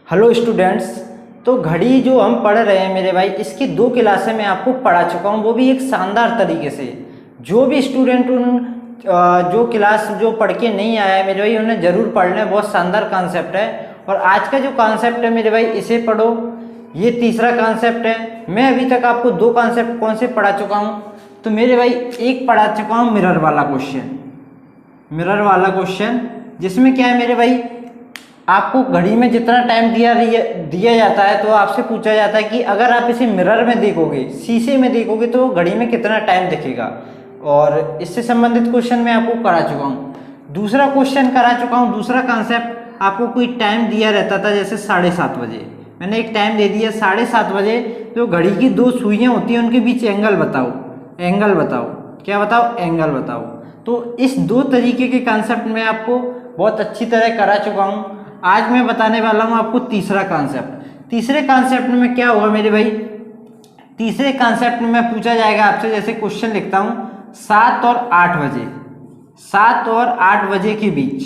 Hello students. तो घड़ी जो हम पढ़ रहे हैं मेरे भाई, इसकी 2 क्लासें मैं आपको पढ़ा चुका हूँ, वो भी एक शानदार तरीके से। जो भी स्टूडेंट जो क्लास जो पढ़ के नहीं आया है मेरे भाई, उन्हें ज़रूर पढ़ना है। बहुत शानदार कॉन्सेप्ट है। और आज का जो कॉन्सेप्ट है मेरे भाई, इसे पढ़ो। ये तीसरा कॉन्सेप्ट है। मैं अभी तक आपको 2 कॉन्सेप्ट कौन से पढ़ा चुका हूँ, तो मेरे भाई एक पढ़ा चुका हूँ मिरर वाला क्वेश्चन। मिरर वाला क्वेश्चन जिसमें क्या है मेरे भाई, आपको घड़ी में जितना टाइम दिया जाता है, तो आपसे पूछा जाता है कि अगर आप इसे मिरर में देखोगे, शीशे में देखोगे, तो घड़ी में कितना टाइम दिखेगा। और इससे संबंधित क्वेश्चन मैं आपको करा चुका हूँ। दूसरा क्वेश्चन करा चुका हूँ। दूसरा कॉन्सेप्ट, आपको कोई टाइम दिया रहता था, जैसे 7:30 बजे। मैंने एक टाइम दे दिया 7:30 बजे। तो घड़ी की 2 सुइयाँ होती हैं, उनके बीच एंगल बताओ। एंगल बताओ, क्या बताओ? एंगल बताओ। तो इस 2 तरीके के कॉन्सेप्ट में आपको बहुत अच्छी तरह करा चुका हूँ। आज मैं बताने वाला हूँ आपको तीसरा कॉन्सेप्ट। तीसरे कॉन्सेप्ट में क्या होगा मेरे भाई, तीसरे कॉन्सेप्ट में पूछा जाएगा आपसे, जैसे क्वेश्चन लिखता हूँ, 7 और 8 बजे। 7 और 8 बजे के बीच,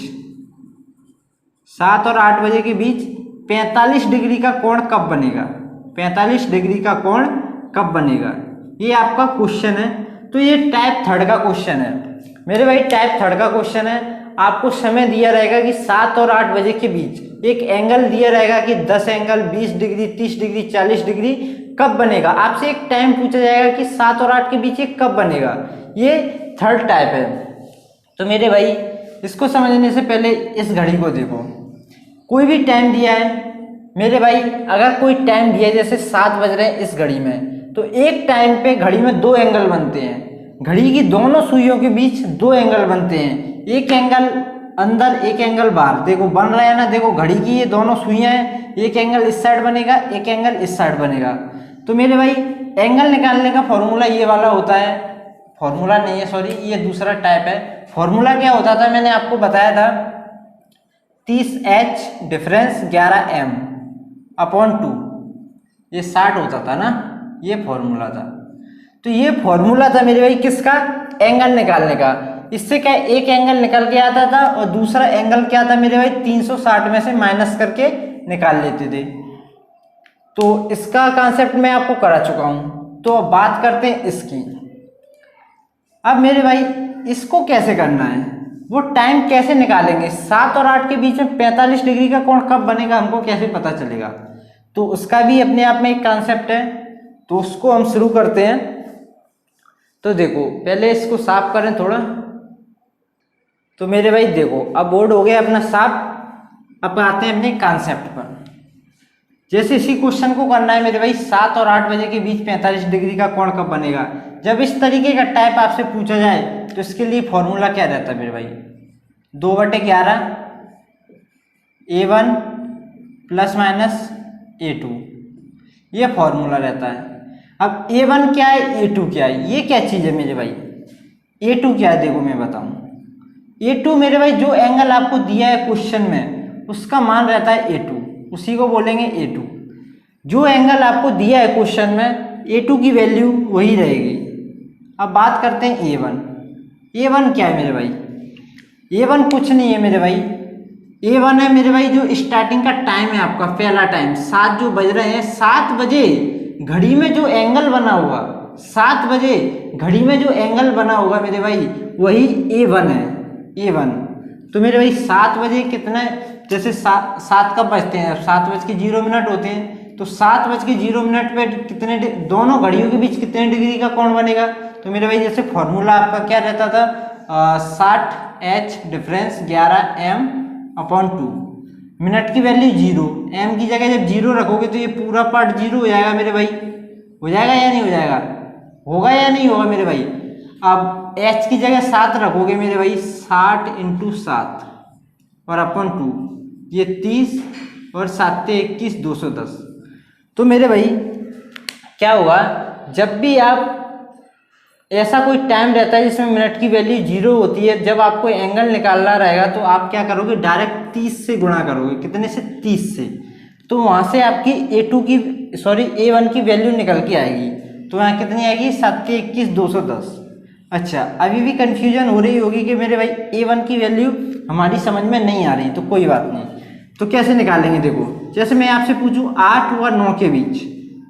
7 और 8 बजे के बीच 45 डिग्री का कोण कब बनेगा? 45 डिग्री का कोण कब बनेगा? ये आपका क्वेश्चन है। तो ये टाइप 3 का क्वेश्चन है मेरे भाई। टाइप 3 का क्वेश्चन है। आपको समय दिया रहेगा कि 7 और 8 बजे के बीच एक एंगल दिया रहेगा कि 10 एंगल, 20 डिग्री, 30 डिग्री, 40 डिग्री कब बनेगा। आपसे एक टाइम पूछा जाएगा कि 7 और 8 के बीच ये कब बनेगा। ये 3rd टाइप है। तो मेरे भाई, इसको समझने से पहले इस घड़ी को देखो। कोई भी टाइम दिया है मेरे भाई, अगर कोई टाइम दिया है, जैसे 7 बज रहे हैं इस घड़ी में, तो एक टाइम पे घड़ी में 2 एंगल बनते हैं। घड़ी की दोनों सुइयों के बीच 2 एंगल बनते हैं। एक एंगल अंदर, एक एंगल बाहर। देखो बन रहा है ना, देखो घड़ी की ये दोनों सुइयां हैं, एक एंगल इस साइड बनेगा, एक एंगल इस साइड बनेगा। तो मेरे भाई, एंगल निकालने का फॉर्मूला ये वाला होता है। फॉर्मूला नहीं है, सॉरी, ये दूसरा टाइप है। फॉर्मूला क्या होता था, मैंने आपको बताया था, 30H डिफरेंस 11M अपॉन 2, ये 60 होता था ना, ये फॉर्मूला था। तो ये फॉर्मूला था मेरे भाई किसका? एंगल निकालने का। इससे क्या, एक एंगल निकल के आता था और दूसरा एंगल क्या था मेरे भाई, 360 में से माइनस करके निकाल लेते थे। तो इसका कॉन्सेप्ट मैं आपको करा चुका हूं। तो अब बात करते हैं इसकी। अब मेरे भाई, इसको कैसे करना है, वो टाइम कैसे निकालेंगे? 7 और 8 के बीच में 45 डिग्री का कोण कब बनेगा, हमको कैसे पता चलेगा? तो उसका भी अपने आप में एक कॉन्सेप्ट है। तो उसको हम शुरू करते हैं। तो देखो, पहले इसको साफ करें थोड़ा। तो मेरे भाई देखो, अब बोर्ड हो गया अपना साफ। अब आते हैं अपने कॉन्सेप्ट पर। जैसे इसी क्वेश्चन को करना है मेरे भाई, 7 और 8 बजे के बीच 45 डिग्री का कोण कब बनेगा। जब इस तरीके का टाइप आपसे पूछा जाए, तो इसके लिए फॉर्मूला क्या रहता है मेरे भाई, 2/11 A1 प्लस माइनस A2, ये फॉर्मूला रहता है। अब A1 क्या है, A2 क्या है, ये क्या चीज़ है मेरे भाई? A2 क्या है, देखो मैं बताऊं। A2 मेरे भाई, जो एंगल आपको दिया है क्वेश्चन में, उसका मान रहता है A2, उसी को बोलेंगे A2। जो एंगल आपको दिया है क्वेश्चन में, A2 की वैल्यू वही रहेगी। अब बात करते हैं A1। A1 क्या है मेरे भाई? A1 कुछ नहीं है मेरे भाई। A1 है मेरे भाई, जो स्टार्टिंग का टाइम है आपका, पहला टाइम, 7 जो बज रहे हैं, 7 बजे घड़ी में जो एंगल बना होगा, 7 बजे घड़ी में जो एंगल बना होगा मेरे भाई, वही A1 है। A1। तो मेरे भाई 7 बजे कितना, जैसे 7 कब बजते हैं, 7:0 होते हैं। तो 7:0 पे कितने, दोनों घड़ियों के बीच कितने डिग्री का कोण बनेगा? तो मेरे भाई, जैसे फॉर्मूला आपका क्या रहता था, 60H difference 11M upon 2। Minute की वैल्यू 0, M की जगह जब 0 रखोगे तो ये पूरा पार्ट 0 हो जाएगा मेरे भाई। हो जाएगा या नहीं हो जाएगा? होगा या नहीं होगा मेरे भाई? अब H की जगह 7 रखोगे मेरे भाई, 60 × 7 और अपन 2, ये 30 और 7 × 21, 210। तो मेरे भाई क्या होगा, जब भी आप ऐसा कोई टाइम रहता है जिसमें मिनट की वैल्यू 0 होती है, जब आपको एंगल निकालना रहेगा, तो आप क्या करोगे, डायरेक्ट 30 से गुणा करोगे। कितने से? 30 से। तो वहाँ से आपकी A1 की वैल्यू निकल के आएगी। तो यहाँ कितनी आएगी, 7 × 21, 210। अच्छा, अभी भी कंफ्यूजन हो रही होगी कि मेरे भाई A1 की वैल्यू हमारी समझ में नहीं आ रही, तो कोई बात नहीं। तो कैसे निकालेंगे देखो, जैसे मैं आपसे पूछूं 8 व 9 के बीच,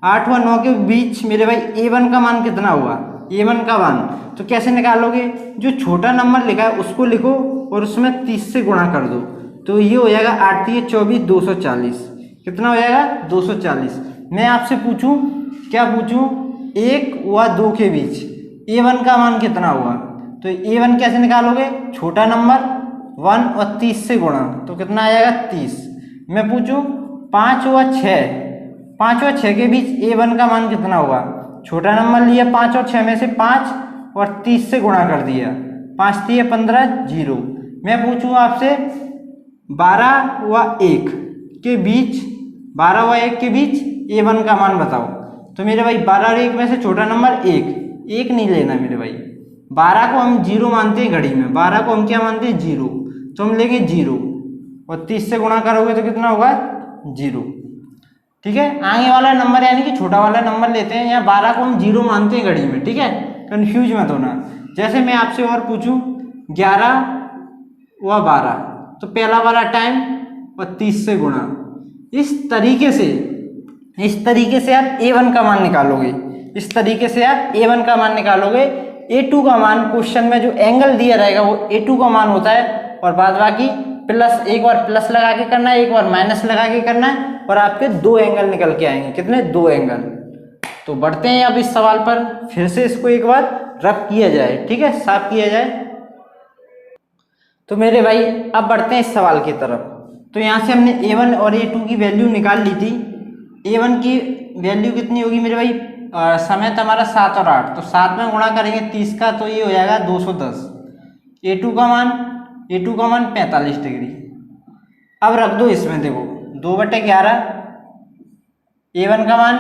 8 व 9 के बीच मेरे भाई A1 का मान कितना हुआ, A1 का मान, तो कैसे निकालोगे, जो छोटा नंबर लिखा है उसको लिखो और उसमें 30 से गुणा कर दो, तो ये हो जाएगा 8 × 24 240, कितना हो जाएगा 240। मैं आपसे पूछूं, क्या पूछूं, 1 व 2 के बीच A1 का मान कितना हुआ, तो A1 कैसे निकालोगे, छोटा नंबर 1 और 30 से गुणा, तो कितना आ जाएगा 30। मैं पूछूं 5 व 6 के बीच A1 का मान कितना होगा, छोटा नंबर लिया 5 और 6 में से 5 और 30 से गुणा कर दिया, 5 × 15 0। मैं पूछूं आपसे 12 व 1 के बीच, 12 व 1 के बीच A1 का मान बताओ, तो मेरे भाई 12 और 1 में से छोटा नंबर 1 नहीं लेना मेरे भाई, 12 को हम 0 मानते हैं घड़ी में, 12 को हम क्या मानते हैं 0, तो हम लेंगे 0 और 30 से गुणा करोगे तो कितना होगा 0। ठीक है, आगे वाला नंबर यानी कि छोटा वाला नंबर लेते हैं, यहाँ 12 को हम 0 मानते हैं घड़ी में। ठीक है, कंफ्यूज मत होना। जैसे मैं आपसे और पूछूं 11 व 12, तो पहला वाला टाइम और 30 से गुणा, इस तरीके से आप A1 का मान निकालोगे, इस तरीके से आप A1 का मान निकालोगे। A2 का मान क्वेश्चन में जो एंगल दिया रहेगा वो A2 का मान होता है, और बाद बाकी प्लस, एक बार प्लस लगा के करना है, एक बार माइनस लगा के करना है, और आपके 2 एंगल निकल के आएंगे, कितने 2 एंगल। तो बढ़ते हैं अब इस सवाल पर, फिर से इसको एक बार रफ किया जाए, ठीक है, साफ किया जाए। तो मेरे भाई अब बढ़ते हैं इस सवाल की तरफ। तो यहाँ से हमने A1 और A2 की वैल्यू निकाल ली थी। A1 की वैल्यू कितनी होगी मेरे भाई, समय तो हमारा 7 और 8, तो 7 में गुणा करेंगे 30 का, तो ये हो जाएगा 210। A2 का मान 45 डिग्री। अब रख दो इसमें, देखो 2/11, A1 का मान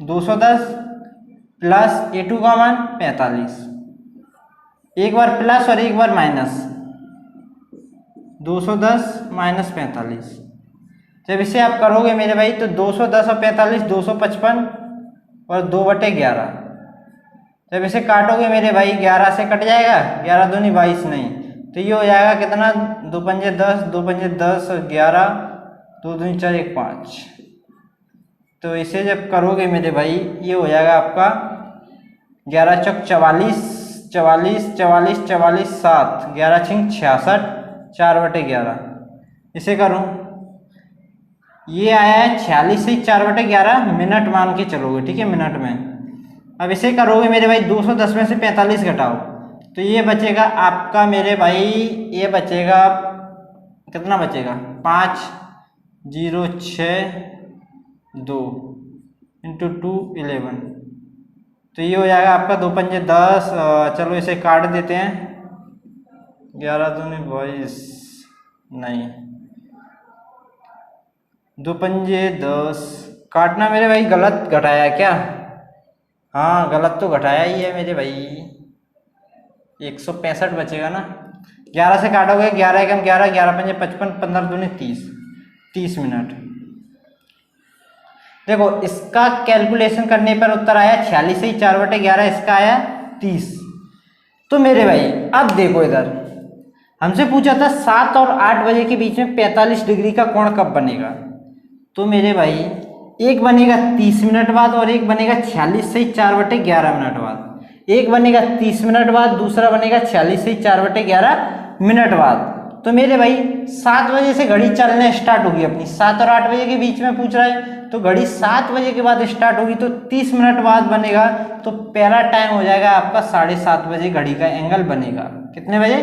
210 प्लस A2 का मान 45, एक बार प्लस और एक बार माइनस, 210 माइनस 45। जब इसे आप करोगे मेरे भाई तो 210 और 45 255 और 2/11। जब इसे काटोगे मेरे भाई 11 से कट जाएगा, 11 दूनी 22 नहीं, तो ये हो जाएगा कितना, 2 पंजे 10, 2 पंजे 10 और 11, 2 दूनी 4 1 5। तो इसे जब करोगे मेरे भाई ये हो जाएगा आपका 11 चौक 44, 44 44 44 7, 11 छिंग 66, 4/11। इसे करूं, ये आया है 46 से 4/11 मिनट मान के चलोगे, ठीक है, मिनट में। अब इसे करोगे मेरे भाई 210 में से 45 घटाओ, तो ये बचेगा आपका मेरे भाई, ये बचेगा कितना बचेगा, 5 0 6 2 इंटू 2 11, तो ये हो जाएगा आपका 2 पंजे 10। चलो इसे काट देते हैं, 11 दूनी 22 नहीं, 2 पंजे 10, काटना मेरे भाई गलत घटाया क्या, हाँ गलत तो घटाया ही है मेरे भाई, 165 बचेगा ना। 11 से काटोगे 11 एकम 11, 11 पंजे 55, 15 दूनी 30 मिनट। देखो इसका कैलकुलेशन करने पर उत्तर आया 46 से 4/11, इसका आया 30। तो मेरे भाई अब देखो इधर हमसे पूछा था 7 और 8 बजे के बीच में 45 डिग्री का कोण कब बनेगा, तो मेरे भाई एक बनेगा 30 मिनट बाद और एक बनेगा 46 से 4/11 मिनट बाद। एक बनेगा 30 मिनट बाद, दूसरा बनेगा 46 से 4/11 मिनट बाद। तो मेरे भाई 7 बजे से घड़ी चलने स्टार्ट होगी अपनी, 7 और 8 बजे के बीच में पूछ रहा है, तो घड़ी 7 बजे के बाद स्टार्ट होगी, तो 30 मिनट बाद बनेगा, तो पहला टाइम हो जाएगा आपका 7:30 बजे घड़ी का एंगल बनेगा। कितने बजे,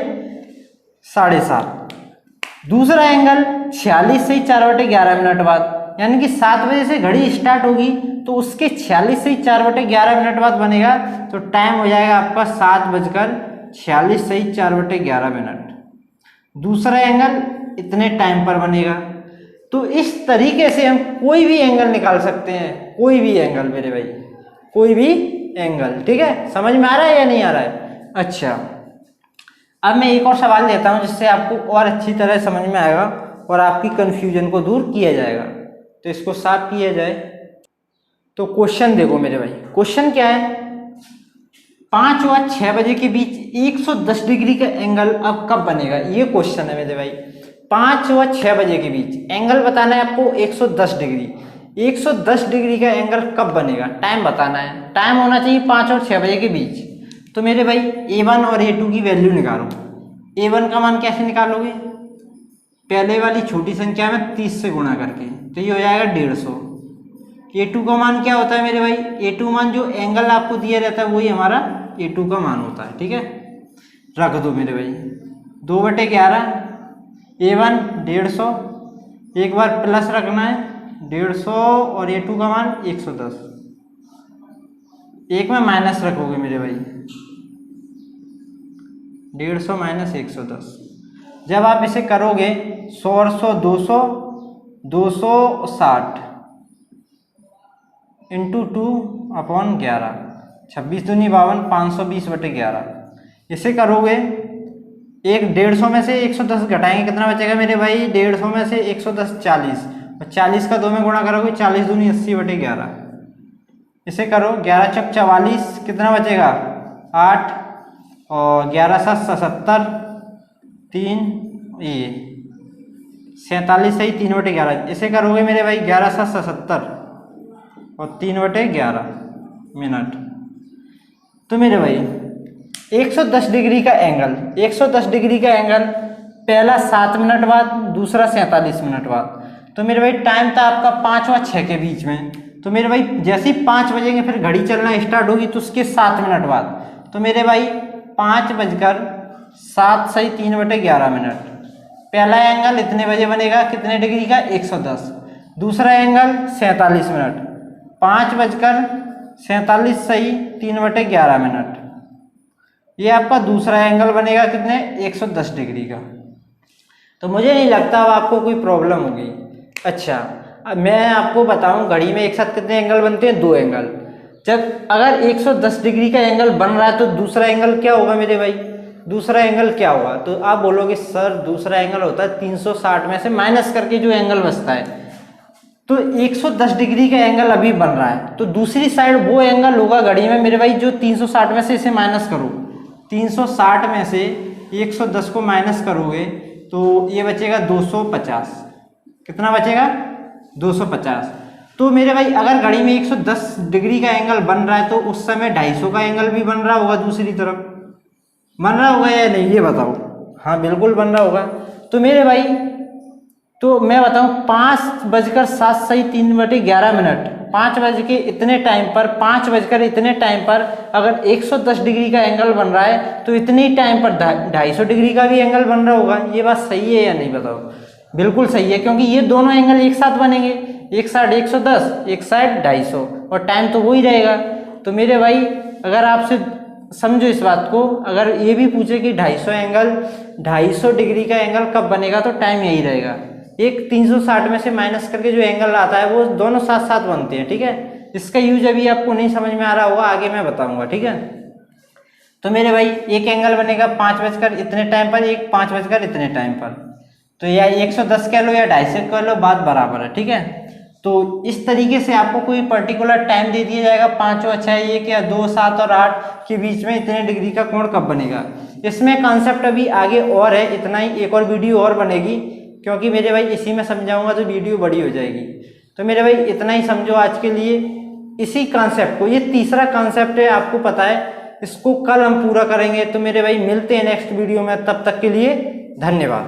7:30। दूसरा एंगल 46 से 4/11 मिनट बाद, यानी कि 7 बजे से घड़ी स्टार्ट होगी तो उसके 46 से 4/11 मिनट बाद बनेगा, तो टाइम हो जाएगा आपका 7:46 से 4/11 मिनट। दूसरा एंगल इतने टाइम पर बनेगा। तो इस तरीके से हम कोई भी एंगल निकाल सकते हैं, कोई भी एंगल मेरे भाई, कोई भी एंगल। ठीक है, समझ में आ रहा है या नहीं आ रहा है? अच्छा, अब मैं एक और सवाल लेता हूं जिससे आपको और अच्छी तरह समझ में आएगा और आपकी कंफ्यूजन को दूर किया जाएगा। तो इसको साफ किया जाए। तो क्वेश्चन देखो मेरे भाई, क्वेश्चन क्या है, 5 व 6 बजे के बीच 110 डिग्री का एंगल अब कब बनेगा, ये क्वेश्चन है मेरे भाई। 5 व 6 बजे के बीच एंगल बताना है आपको 110 डिग्री। 110 डिग्री का एंगल कब बनेगा, टाइम बताना है। टाइम होना चाहिए 5 और 6 बजे के बीच। तो मेरे भाई A1 और A2 की वैल्यू निकालो। A1 का मान कैसे निकालोगे, पहले वाली छोटी संख्या में 30 से गुणा करके, तो ये हो जाएगा 150। A2 का मान क्या होता है मेरे भाई, A2 मान जो एंगल आपको दिया रहता है वही हमारा A2 का मान होता है। ठीक है, रख दो मेरे भाई 2/11, A1 150, एक बार प्लस रखना है 150 और A2 का मान 110, एक में माइनस रखोगे मेरे भाई 150 माइनस 110। जब आप इसे करोगे 100 और 100 200, 260 इंटू 2/11, 26 दूनी 52, 520/11। इसे करोगे एक 150 में से 110 घटाएंगे, कितना बचेगा मेरे भाई, 150 में से 110 40, और 40 का 2 में गुणा करोगे 40 दूनी 80/11। इसे करो 11 चौक 44, कितना बचेगा 8, और 11 7 77, 3 ये 47 सही 3/11। इसे करोगे मेरे भाई 11 7 77 और 3/11 मिनट। तो मेरे भाई 110 डिग्री का एंगल, 110 डिग्री का एंगल पहला 7 मिनट बाद, दूसरा 47 मिनट बाद। तो मेरे भाई टाइम था आपका 5 व 6 के बीच में। तो मेरे भाई जैसे ही 5 बजेंगे फिर घड़ी चलना स्टार्ट होगी, तो उसके 7 मिनट बाद, तो मेरे भाई 5:07 सही 3/11 मिनट। पहला एंगल इतने बजे बनेगा, कितने डिग्री का 110। दूसरा एंगल 47 मिनट, 5:47 सही 3/11 मिनट। ये आपका दूसरा एंगल बनेगा कितने 110 डिग्री का। तो मुझे नहीं लगता अब आपको कोई प्रॉब्लम होगी। अच्छा, अब मैं आपको बताऊं घड़ी में एक साथ कितने एंगल बनते हैं, 2 एंगल। जब अगर 110 डिग्री का एंगल बन रहा है तो दूसरा एंगल क्या होगा मेरे भाई, दूसरा एंगल क्या होगा, तो आप बोलोगे सर दूसरा एंगल होता है 360 में से माइनस करके जो एंगल बचता है। तो 110 डिग्री का एंगल अभी बन रहा है, तो दूसरी साइड वो एंगल होगा घड़ी में मेरे भाई जो 360 में से इसे माइनस करो, 360 में से 110 को माइनस करोगे तो ये बचेगा 250। कितना बचेगा 250। तो मेरे भाई अगर घड़ी में 110 डिग्री का एंगल बन रहा है तो उस समय 250 का एंगल भी बन रहा होगा, दूसरी तरफ बन रहा होगा या नहीं, ये बताओ। हाँ बिल्कुल बन रहा होगा। तो मेरे भाई तो मैं बताऊं 5:07 सही 3/11 मिनट, 5 बज के इतने टाइम पर, 5 बजकर इतने टाइम पर अगर 110 डिग्री का एंगल बन रहा है तो इतनी टाइम पर 250 डिग्री का भी एंगल बन रहा होगा। ये बात सही है या नहीं बताओ, बिल्कुल सही है, क्योंकि ये दोनों एंगल एक साथ बनेंगे, एक साइड 110 एक साइड 250, और टाइम तो वही रहेगा। तो मेरे भाई अगर आपसे समझो इस बात को, अगर ये भी पूछे कि 250 डिग्री का एंगल कब बनेगा तो टाइम यही रहेगा। एक 360 में से माइनस करके जो एंगल आता है वो दोनों साथ साथ बनते हैं। ठीक है, इसका यूज अभी आपको नहीं समझ में आ रहा होगा, आगे मैं बताऊंगा। ठीक है, तो मेरे भाई एक एंगल बनेगा 5 बजकर इतने टाइम पर, एक 5 बजकर इतने टाइम पर, तो या 110 कह लो या 250 कह लो, बात बराबर है। ठीक है, तो इस तरीके से आपको कोई पर्टिकुलर टाइम दे दिया जाएगा 5 और 6, 1 या 2, 7 और 8 के बीच में इतने डिग्री का कोण कब बनेगा। इसमें कॉन्सेप्ट अभी आगे और है, इतना ही, एक और वीडियो और बनेगी, क्योंकि मेरे भाई इसी में समझाऊंगा तो वीडियो बड़ी हो जाएगी। तो मेरे भाई इतना ही समझो आज के लिए इसी कॉन्सेप्ट को। ये तीसरा कॉन्सेप्ट है, आपको पता है, इसको कल हम पूरा करेंगे। तो मेरे भाई मिलते हैं नेक्स्ट वीडियो में, तब तक के लिए धन्यवाद।